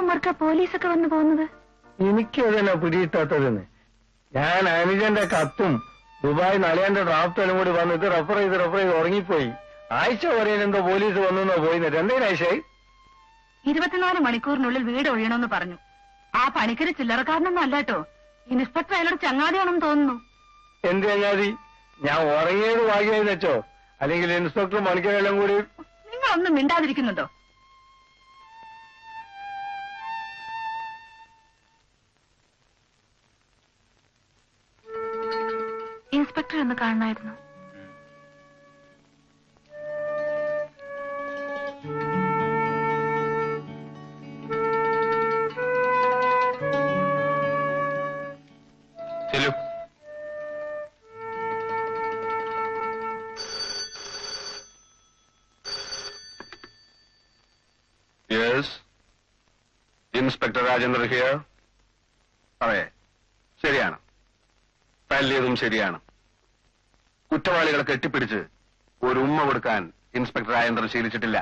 മറുക്ക പോലീസൊക്കെ വന്നു പോകുന്നത്? എനിക്കതിനാ പിടിയിട്ടാത്തതെന്ന്. ഞാൻ അനുജന്റെ കത്തും ദുബായ് നളിയന്റെ ഡ്രാഫ്റ്റും കൂടി വന്നിട്ട് റെഫർ ചെയ്ത് ഉറങ്ങിപ്പോയി. ആഴ്ച പറയാൻ എന്തോ പോലീസ് വന്നോ പോയിന്നിട്ട് എന്തേലും ആഴ്ചയായി. 24 മണിക്കൂറിനുള്ളിൽ വീട് ഒഴിയണമെന്ന് പറഞ്ഞു. ആ പണിക്കര് ചില്ലറക്കാരനൊന്നും അല്ലാട്ടോ. ഇൻസ്പെക്ടർ അയാളുടെ ചങ്ങാതിയാണെന്ന് തോന്നുന്നു. എന്ത് ചങ്ങാതി? ഞാൻ ഉറങ്ങിയത് ഭാഗ്യമായെന്ന് വെച്ചോ? അല്ലെങ്കിൽ ഇൻസ്പെക്ടർ മണിക്കരെല്ലാം കൂടി. നിങ്ങളൊന്നും മിണ്ടാതിരിക്കുന്നുണ്ടോ? ഇൻസ്പെക്ടർ ഒന്ന് കാണണമായിരുന്നു. Inspector Rajendra here. അതെ, ശരിയാണ്. തല്ലിയതും ശരിയാണ്. കുറ്റവാളികളെ കെട്ടിപ്പിടിച്ച് ഒരു ഉമ്മ കൊടുക്കാൻ ഇൻസ്പെക്ടർ രാജേന്ദ്രൻ ശീലിച്ചിട്ടില്ല.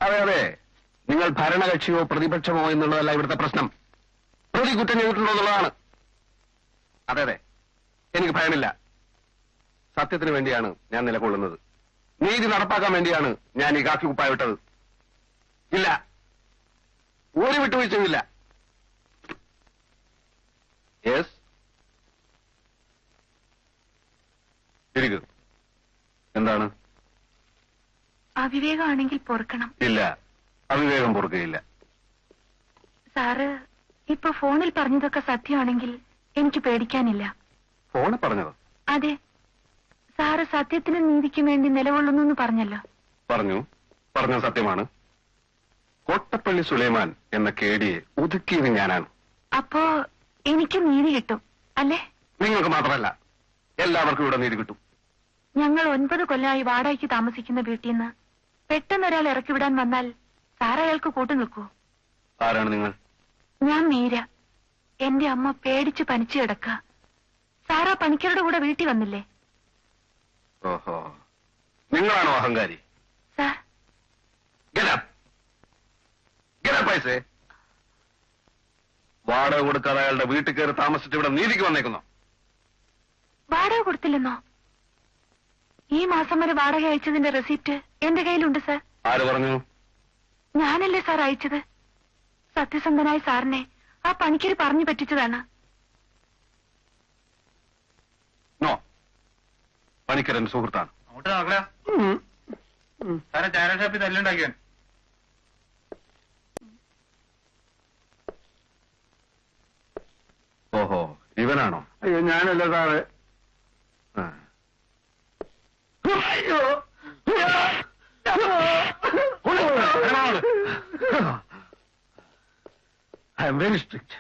അതെ അതെ, നിങ്ങൾ ഭരണകക്ഷിയോ പ്രതിപക്ഷമോ എന്നുള്ളതല്ല ഇവിടുത്തെ പ്രശ്നം. പ്രതി കുറ്റം ചെയ്തിട്ടുണ്ടോ എന്നുള്ളതാണ്. അതെ അതെ, എനിക്ക് ഭയമില്ല. സത്യത്തിന് വേണ്ടിയാണ് ഞാൻ നിലകൊള്ളുന്നത്. നീതി നടപ്പാക്കാൻ വേണ്ടിയാണ് ഞാൻ ഈ കാക്കി കുപ്പായിട്ടത്. ഇല്ല, ഒരു വിട്ടുവീഴ്ചയുമില്ല. യെസ്, ഇരിക്കൂ. എന്താണ്? അവിവേകമാണെങ്കിൽ പൊറുക്കണം. ഇല്ല, അവിവേകം പൊറുകയില്ല. സാറ് ഇപ്പൊ ഫോണിൽ പറഞ്ഞതൊക്കെ സത്യമാണെങ്കിൽ എനിക്ക് പേടിക്കാനില്ല. ഫോണിൽ പറഞ്ഞതോ? അതെ, സാറ് സത്യത്തിനും നീതിക്കും വേണ്ടി നിലകൊള്ളുന്നു പറഞ്ഞല്ലോ. പറഞ്ഞ സത്യമാണ്. കോട്ടപ്പള്ളി സുലൈമാൻ എന്ന കേടിയെ ഒതുക്കിയത് ഞാനാണ്. അപ്പോ എനിക്ക് നീതി കിട്ടും അല്ലേ? നിങ്ങൾക്ക് മാത്രമല്ല, എല്ലാവർക്കും ഇവിടെ നീതി കിട്ടും. ഞങ്ങൾ 9 കൊല്ലമായി വാടകയ്ക്ക് താമസിക്കുന്ന വീട്ടിൽ നിന്ന് പെട്ടെന്ന് ഒരാൾ ഇറക്കി വിടാൻ വന്നാൽ സാർ അയാൾക്ക് കൂട്ടു നിൽക്കൂ? ആരാണ് നിങ്ങൾ? ഞാൻ മീര. എന്റെ അമ്മ പേടിച്ച് പനിച്ചു കിടക്ക. സാറാ പണിക്കരുടെ കൂടെ വീട്ടിൽ വന്നില്ലേ? ഓഹോ, നിങ്ങളാണോ അഹങ്കാരി? സാർ, പൈസേ വാടക കൊടുക്കാതെ അയാളുടെ വീട്ടിൽ കയറി താമസിച്ച് ഇവിടെ നീതിക്ക് വന്നേക്കുന്നോ? വാടക കൊടുത്തില്ലെന്നോ? ഈ മാസം വരെ വാടക അയച്ചതിന്റെ റെസിപ്റ്റ് എന്റെ കയ്യിലുണ്ട് സാർ. ആര് പറഞ്ഞു? ഞാനല്ലേ സാർ അയച്ചത്. സത്യസന്ധനായ സാറിനെ ആ പണിക്കര് പറഞ്ഞു പറ്റിച്ചതാണ്. നോ, പണിക്കരൻ സുഹൃത്താണ്. ചാനൽ ഷാപ്പിൽ തല്ലുണ്ടാക്കിയാൻ. ഓഹോ, ഇവനാണോ? അയ്യോ, ഞാനല്ല സാറ്. അയ്യോ, I am very strict.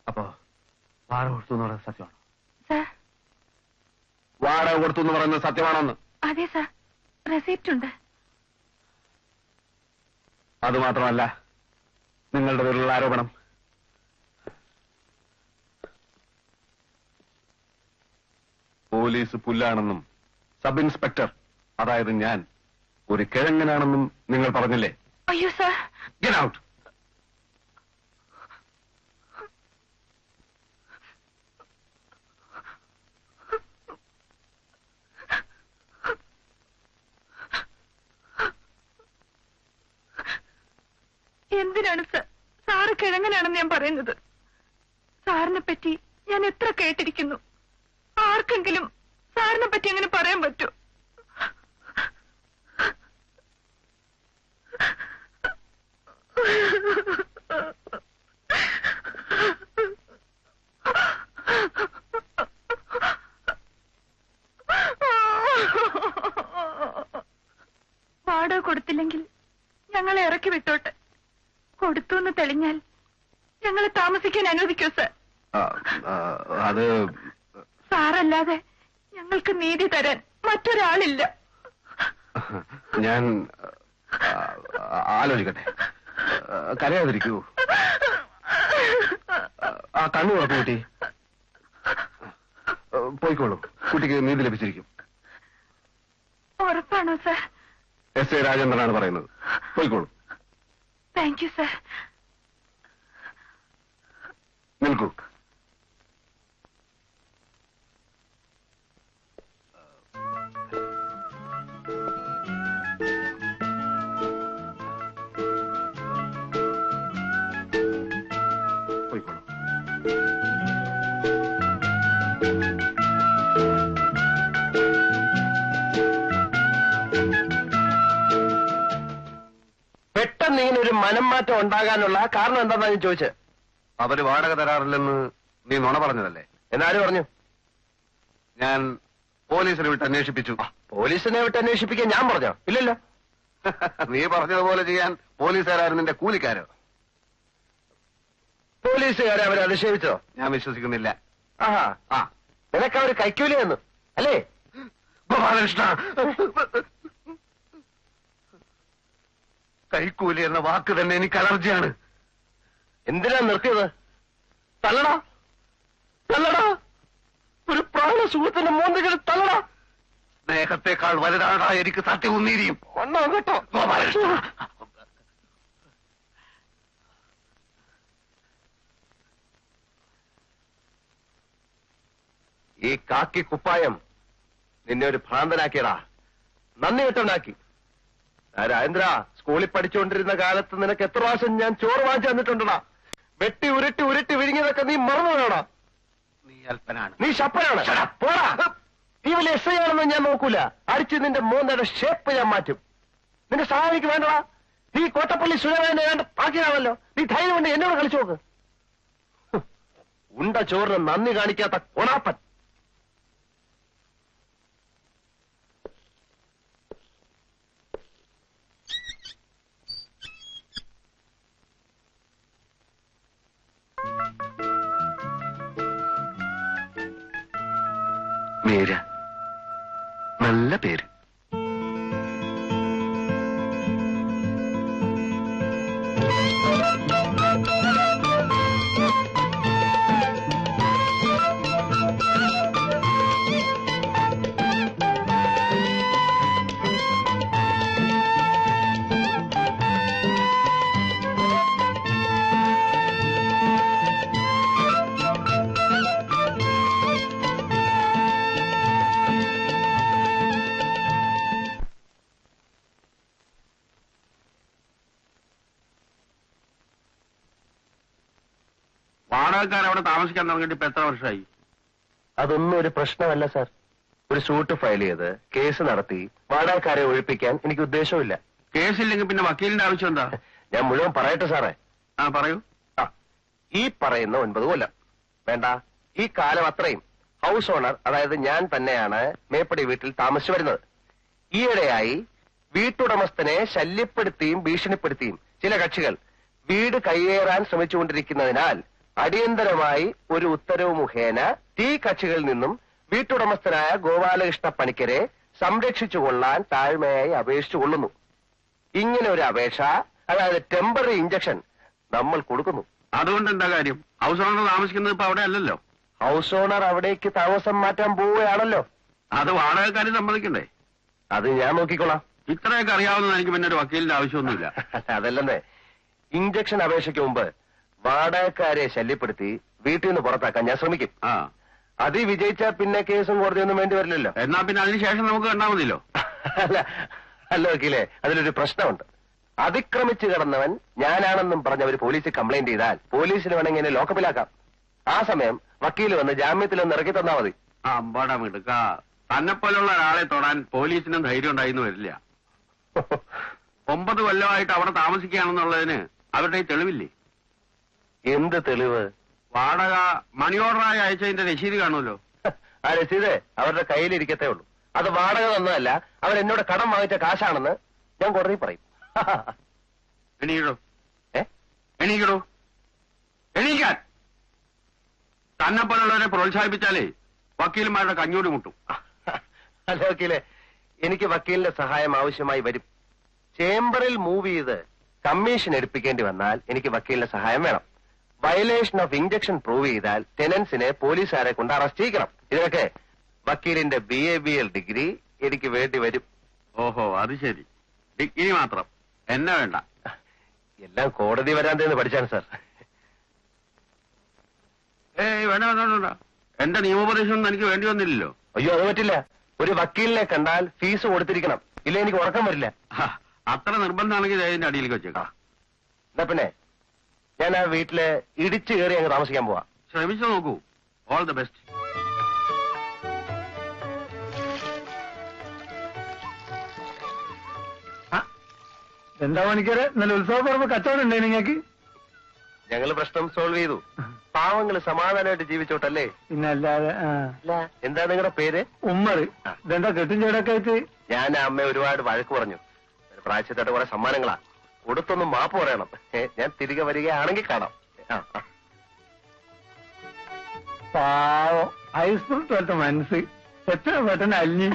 അപ്പോ വാടക കൊടുത്തു എന്ന് പറയുന്നത് സത്യമാണോ? സാർ, വാടക കൊടുത്തു എന്ന് പറയുന്നത് സത്യമാണോന്ന്? അതെ സാർ, റെസിപ്റ്റ് ഉണ്ട്. അത് മാത്രമല്ല, നിങ്ങളുടെ പേരിലുള്ള ആരോപണം പോലീസ് പുല്ലാണെന്നും സബ് ഇൻസ്പെക്ടർ, അതായത് ഞാൻ, ഒരു കിഴങ്ങനാണെന്നും നിങ്ങൾ പറഞ്ഞില്ലേ? അയ്യോ സാർ. Get out. എന്തിനാണ് സാർ സാറ് കിഴങ്ങനാണെന്ന് ഞാൻ പറയുന്നത്? സാറിനെ പറ്റി ഞാൻ എത്ര കേട്ടിരിക്കുന്നു. ആർക്കെങ്കിലും സാറിനെ പറ്റി അങ്ങനെ പറയാൻ പറ്റൂ? വാടക കൊടുത്തില്ലെങ്കിൽ ഞങ്ങളെ ഇറക്കി വിട്ടോട്ടെ. കൊടുത്തു എന്ന് തെളിഞ്ഞാൽ ഞങ്ങളെ താമസിക്കാൻ അനുവദിക്കോ സാർ? അത് സാറല്ലാതെ ഞങ്ങൾക്ക് നീതി തരാൻ മറ്റൊരാളില്ല. ഞാൻ ആലോചിക്കട്ടെ. കരയാതിരിക്കൂ. ആ കണ്ണു തുറക്കൂ കുട്ടി. പോയിക്കോളൂ, കുട്ടിക്ക് നീതി ലഭിച്ചിരിക്കും. ഉറപ്പാണോ സർ? എസ് ഐ രാജേന്ദ്രനാണ് പറയുന്നത്. പോയിക്കോളൂ. Thank you sir. നിൽക്കൂ. പോയിക്കോളൂ. പെട്ടെന്ന് ഇങ്ങനൊരു മനം മാറ്റം ഉണ്ടാകാനുള്ള കാരണം എന്താണെന്നാ ഞാൻ ചോദിച്ചത്. അവര് വാടക തരാറില്ലെന്ന് നീ നുണ പറഞ്ഞതല്ലേ? എന്നാരും പറഞ്ഞു? ഞാൻ പോലീസിനെ വിട്ട് അന്വേഷിപ്പിച്ചു. പോലീസിനെ വിട്ട് അന്വേഷിപ്പിക്കാൻ ഞാൻ പറഞ്ഞോ? ഇല്ലല്ലോ. നീ പറഞ്ഞതുപോലെ ചെയ്യാൻ പോലീസുകാരും നിന്റെ കൂലിക്കാരോ? പോലീസുകാരെ അവരെ അധിക്ഷേപിച്ചോ? ഞാൻ വിശ്വസിക്കുന്നില്ല. ആഹാ, ആ നിനക്ക് അവര് കൈക്കൂലി തന്നു അല്ലേ? ഗോപാലകൃഷ്ണ, കൈക്കൂലി എന്ന വാക്ക് തന്നെ എനിക്ക് അലർജിയാണ്. എന്തിനാ നിർത്തിയത്? തല്ലടാ, തല്ലടാ, ഒരു പ്രാണ സുഹൃത്തിന്റെ മോന്തികൾ തല്ലടാ. സ്നേഹത്തെക്കാൾ വലുതാടാ എനിക്ക് സത്യവും നീതിയും. ഒന്നോ കേട്ടോ ഗോപാലകൃഷ്ണ, ഈ കാക്കി കുപ്പായം നിന്നെ ഒരു ഭ്രാന്തനാക്കിയടാ, നന്ദി കെട്ടവനാക്കി. രാജേന്ദ്ര, സ്കൂളിൽ പഠിച്ചുകൊണ്ടിരുന്ന കാലത്ത് നിനക്ക് എത്ര പ്രാവശ്യം ഞാൻ ചോറ് വാങ്ങിച്ചു തന്നിട്ടുണ്ടടാ. വെട്ടി ഉരുട്ടി ഉരുട്ടി വിരിഞ്ഞതൊക്കെ നീ മറന്നു വേണോടാ. നീ അല്പനാണ്. നീ ശപ്പനാണ്. പോടാ. നീ വലിയ എസ് ഐ ആണെന്ന് ഞാൻ നോക്കൂല. അടിച്ച് നിന്റെ മോന്തയുടെ ഷേപ്പ് ഞാൻ മാറ്റും. നിന്റെ സഹായിക്ക് വേണ്ടടാ. നീ കോട്ടപ്പള്ളി സുരേന്ദ്രനെ വേണ്ട പാക്കിയാണല്ലോ. നീ ധൈര്യം കൊണ്ട് എന്നോട് കളിച്ചു നോക്ക്. ഉണ്ട ചോറിന് നന്ദി കാണിക്കാത്ത കൊണാപ്പൻ. മീര, നല്ല പേര്. വാടകക്കാർ അവിടെ താമസിക്കാൻ തുടങ്ങിയിട്ട് ഇപ്പൊ എത്ര വർഷമായി? അതൊന്നും ഒരു പ്രശ്നമല്ല സാർ. ഒരു സൂട്ട് ഫയൽ ചെയ്ത് കേസ് നടത്തി വാടകക്കാരെ ഒഴിപ്പിക്കാൻ എനിക്ക് ഉദ്ദേശമില്ല. കേസില്ലെങ്കിൽ പിന്നെ വക്കീലിന്റെ ആവശ്യം എന്താ? ഞാൻ മുഴുവൻ പറയട്ടെ സാറേ. ആ, പറയൂ. ഈ പറയുന്ന 9 കൊല്ലം വേണ്ട, ഈ കാലം അത്രയും ഹൗസ് ഓണർ, അതായത് ഞാൻ തന്നെയാണ് മേപ്പടി വീട്ടിൽ താമസിച്ചു വരുന്നത്. ഈയിടെയായി വീട്ടുടമസ്ഥനെ ശല്യപ്പെടുത്തിയും ഭീഷണിപ്പെടുത്തിയും ചില കക്ഷികൾ വീട് കയ്യേറാൻ ശ്രമിച്ചുകൊണ്ടിരിക്കുന്നതിനാൽ അടിയന്തരമായി ഒരു ഉത്തരവ് മുഖേന ഈ കക്ഷികളിൽ നിന്നും വീട്ടുടമസ്ഥനായ ഗോപാലകൃഷ്ണ പണിക്കരെ സംരക്ഷിച്ചുകൊള്ളാൻ താഴ്മയായി അപേക്ഷിച്ചുകൊള്ളുന്നു. ഇങ്ങനെ ഒരു അപേക്ഷ, അതായത് ടെമ്പററി ഇഞ്ചക്ഷൻ നമ്മൾ കൊടുക്കുന്നു. അതുകൊണ്ട് എന്താ കാര്യം? ഹൗസ് ഓണർ താമസിക്കുന്നത് ഇപ്പൊ അവിടെ അല്ലല്ലോ. ഹൗസ് ഓണർ അവിടേക്ക് താമസം മാറ്റാൻ പോവുകയാണല്ലോ. അത് വാടകക്കാർ സമ്മതിക്കണ്ടേ? അത് ഞാൻ നോക്കിക്കൊള്ളാം. ഇത്രയൊക്കെ അറിയാവുന്ന എനിക്ക് പിന്നെ ഒരു വക്കീലിന്റെ ആവശ്യമൊന്നുമില്ല. അതല്ലെന്നേ, ഇഞ്ചക്ഷൻ അപേക്ഷയ്ക്ക് മുമ്പ് വാടകക്കാരെ ശല്യപ്പെടുത്തി വീട്ടിൽ നിന്ന് പുറത്താക്കാൻ ഞാൻ ശ്രമിക്കും. അത് വിജയിച്ചാൽ പിന്നെ കേസും കോടതിയൊന്നും വേണ്ടി വരില്ലല്ലോ. എന്നാ പിന്നെ അതിനുശേഷം നമുക്ക് കണ്ടാൽ മതിയല്ലോ. അല്ല വക്കീലേ, അതിലൊരു പ്രശ്നമുണ്ട്. അതിക്രമിച്ചു കിടന്നവൻ ഞാനാണെന്നും പറഞ്ഞവർ പോലീസിൽ കംപ്ലൈന്റ് ചെയ്താൽ പോലീസിന് വേണമെങ്കിൽ എന്നെ ലോക്കപ്പിലാക്കാം. ആ സമയം വക്കീൽ വന്ന് ജാമ്യത്തിലൊന്ന് ഇറക്കി തന്നാ മതി. അമ്പാടാ മിടുക്ക, തന്നെപ്പോലുള്ള ഒരാളെ തൊടാൻ പോലീസിനും ധൈര്യം ഉണ്ടായിന്ന് വരില്ല. 9 കൊല്ലമായിട്ട് അവിടെ താമസിക്കുകയാണെന്നുള്ളതിന് അവരുടെ ഈ തെളിവില്ലേ? എന്ത് തെളിവ്? വാടക മണി ഓർഡറായി അയച്ചതിന്റെ രസീത് കാണുമല്ലോ. ആ രസീത് അവരുടെ കയ്യിലിരിക്കത്തേ ഉള്ളൂ. അത് വാടക തന്നതല്ല, അവരെന്നോട് കടം വാങ്ങിച്ച കാശാണെന്ന് ഞാൻ കോടതി പറയും. എണീക്കടോ, എണീക്കടോ, എണീക്കാൻ. തന്നെപ്പോലുള്ളവരെ പ്രോത്സാഹിപ്പിച്ചാലേ വക്കീലന്മാരുടെ കഞ്ഞൂടി മുട്ടും. അല്ല വക്കീലെ, എനിക്ക് വക്കീലിന്റെ സഹായം ആവശ്യമായി വരും. ചേംബറിൽ മൂവ് ചെയ്ത് കമ്മീഷൻ എടുപ്പിക്കേണ്ടി വന്നാൽ എനിക്ക് വക്കീലിന്റെ സഹായം വേണം. വയലേഷൻ ഓഫ് ഇഞ്ചക്ഷൻ പ്രൂവ് ചെയ്താൽ ടെനൻസിനെ പോലീസുകാരെ കൊണ്ട് അറസ്റ്റ് ചെയ്യിക്കണം. ഇതിനൊക്കെ വക്കീലിന്റെ BA BL ഡിഗ്രി എനിക്ക് വേണ്ടി വരും. ഓഹോ, അത് ശരി. ഡിഗ്രി മാത്രം, എന്നെ വേണ്ട. എല്ലാം കോടതി വരാന്തെന്ന് പഠിച്ചാണ് സാർ. ഏയ് വേണ്ട വേണ്ട വേണ്ട, എന്റെ നിയമോപദേശമൊന്നും എനിക്ക് വേണ്ടി വന്നില്ലല്ലോ. അയ്യോ, അത് പറ്റില്ല. ഒരു വക്കീലിനെ കണ്ടാൽ ഫീസ് കൊടുത്തിരിക്കണം, ഇല്ല എനിക്ക് ഉറക്കം വരില്ല. അത്ര നിർബന്ധമാണെങ്കിൽ അതിന്റെ അടിയിലേക്ക് വെച്ചേക്കാം. എന്നാ പിന്നെ ഞാൻ ആ വീട്ടില് ഇടിച്ചു കയറി അങ്ങ് താമസിക്കാൻ പോവാ. ശ്രമിച്ചു നോക്കൂ. All the best. എന്താ പണിക്കര്, ഇന്നലെ ഉത്സവപ്പറമ്പ് കച്ചവടം ഉണ്ടേ നിങ്ങൾക്ക്? ഞങ്ങള് പ്രശ്നം സോൾവ് ചെയ്തു. പാവങ്ങള് സമാധാനമായിട്ട് ജീവിച്ചോട്ടല്ലേ. പിന്നല്ലാതെ. എന്താ നിങ്ങളുടെ പേര്? ഉമ്മർ. ഇതെന്താ കെട്ടും ചേടൊക്കെ ആയിട്ട്? ഞാൻ അമ്മ ഒരുപാട് വഴക്ക് പറഞ്ഞു. പ്രായച്ചിട്ടായിട്ട് കുറെ സമ്മാനങ്ങളാ കൊടുത്തൊന്നും മാപ്പ് പറയണം. ഞാൻ തിരികെ വരികയാണെങ്കിൽ കാണാം. പാവം ഹൈസ്കൂൾ തോറ്റ മനസ്സ് എത്ര പെട്ടെന്ന് അല്ലി.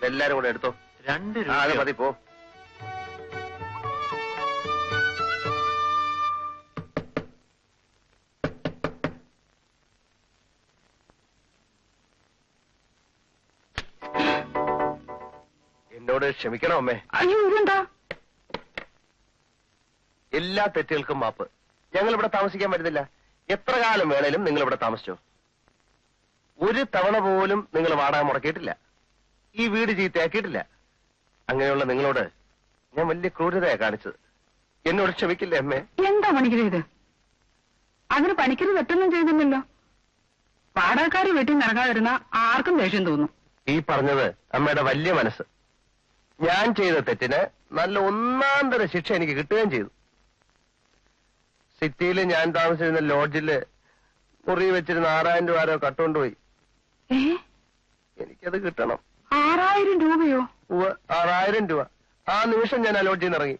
എല്ലാരും കൂടെ എടുത്തോ. 2 രൂപ. അത് മതി, പോ. എന്നോട് ക്ഷമിക്കണം അമ്മേ. അയ്യോ, ഇതെന്താ? എല്ലാ തെറ്റുകൾക്കും മാപ്പ്. ഞങ്ങൾ ഇവിടെ താമസിക്കാൻ പറ്റുന്നില്ല. എത്ര കാലം വേണേലും നിങ്ങൾ ഇവിടെ താമസിച്ചോ. ഒരു തവണ പോലും നിങ്ങൾ വാടക മുടക്കിയിട്ടില്ല. ഈ വീട് ചീത്തയാക്കിയിട്ടില്ല. അങ്ങനെയുള്ള നിങ്ങളോട് ഞാൻ വലിയ ക്രൂരതയാ കാണിച്ചത്. എന്നോട് ക്ഷമിക്കില്ലേ അമ്മേ? എന്താ പണിക്കര് ഇത്? അതിന് പണിക്കര് തെറ്റൊന്നും ചെയ്തില്ലല്ലോ. വാടകക്കാര് വീട്ടിൽ നിന്ന് ഇറങ്ങാതിരുന്ന ആർക്കും ദേഷ്യം തോന്നും. ഈ പറഞ്ഞത് അമ്മയുടെ വലിയ മനസ്സ്. ഞാൻ ചെയ്ത തെറ്റിന് നല്ല ഒന്നാം തരം ശിക്ഷ എനിക്ക് കിട്ടുകയും ചെയ്തു. സിറ്റിയിൽ ഞാൻ താമസിച്ചിരുന്ന ലോഡ്ജില് മുറി വെച്ചിരുന്ന 6000 രൂപ ആരോ കട്ടുകൊണ്ടുപോയി. എനിക്കത് കിട്ടണം. 6000 രൂപയോ? 6000 രൂപ. ആ നിമിഷം ഞാൻ ആ ലോഡ്ജിൽ നിന്ന് ഇറങ്ങി.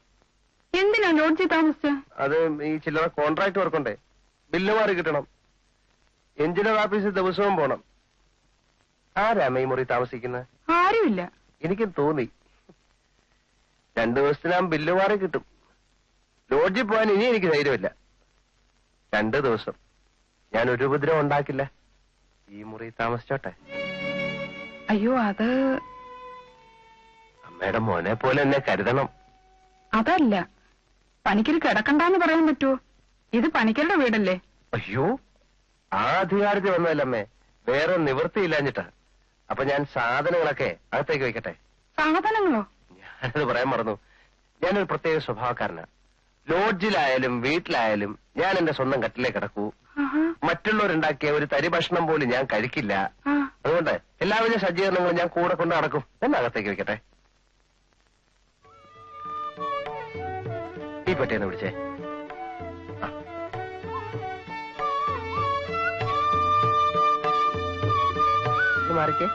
എന്തിനാ ലോഡ്ജിൽ താമസിച്ച? അത് ഈ ചില്ലറ കോൺട്രാക്ട് വർക്കുണ്ടേ, ബില്ല് മാറി കിട്ടണം. എഞ്ചിനീയർ ഓഫീസിൽ ദിവസവും പോണം. ആരാമ ഈ മുറി താമസിക്കുന്നത്? ആരുമില്ല. എനിക്കും തോന്നി. 2 ദിവസത്തിനാകും ബില്ല് മാറി കിട്ടും. ലോഡ്ജിൽ പോകാൻ ഇനി എനിക്ക് ധൈര്യമില്ല. 2 ദിവസം ഞാൻ ഒരു ഉപദ്രവം ഉണ്ടാക്കില്ല. ഈ മുറി താമസിച്ചോട്ടെ. അയ്യോ, അത് അമ്മയുടെ മോനെ പോലെ എന്നെ കരുതണം. അതല്ല, പണിക്കര് കിടക്കണ്ടെന്ന് പറയാൻ പറ്റുമോ? ഇത് പണിക്കരുടെ വീടല്ലേ. അയ്യോ, ആ അധികാരത്തിൽ വന്നതല്ലമ്മേ, വേറെ നിവൃത്തിയില്ലാഞ്ഞിട്ടാ. അപ്പൊ ഞാൻ സാധനങ്ങളൊക്കെ അകത്തേക്ക് വെക്കട്ടെ? സാധനങ്ങളോ? ഞാനത് പറയാൻ മറന്നു. ഞാനൊരു പ്രത്യേക സ്വഭാവക്കാരനാ. ലോഡ്ജിലായാലും വീട്ടിലായാലും ഞാൻ എന്റെ സ്വന്തം കട്ടിലേ കിടക്കൂ. മറ്റുള്ളവരുണ്ടാക്കിയ ഒരു തരി ഭക്ഷണം പോലും ഞാൻ കഴിക്കില്ല. അതുകൊണ്ട് എല്ലാവിധ സജ്ജീകരണങ്ങളും ഞാൻ കൂടെ കൊണ്ട് നടക്കും. എന്നെ അകത്തേക്ക് വെക്കട്ടെ? ഈ പെട്ടിയെന്ന് വിളിച്ചേ. മാറിക്കേ.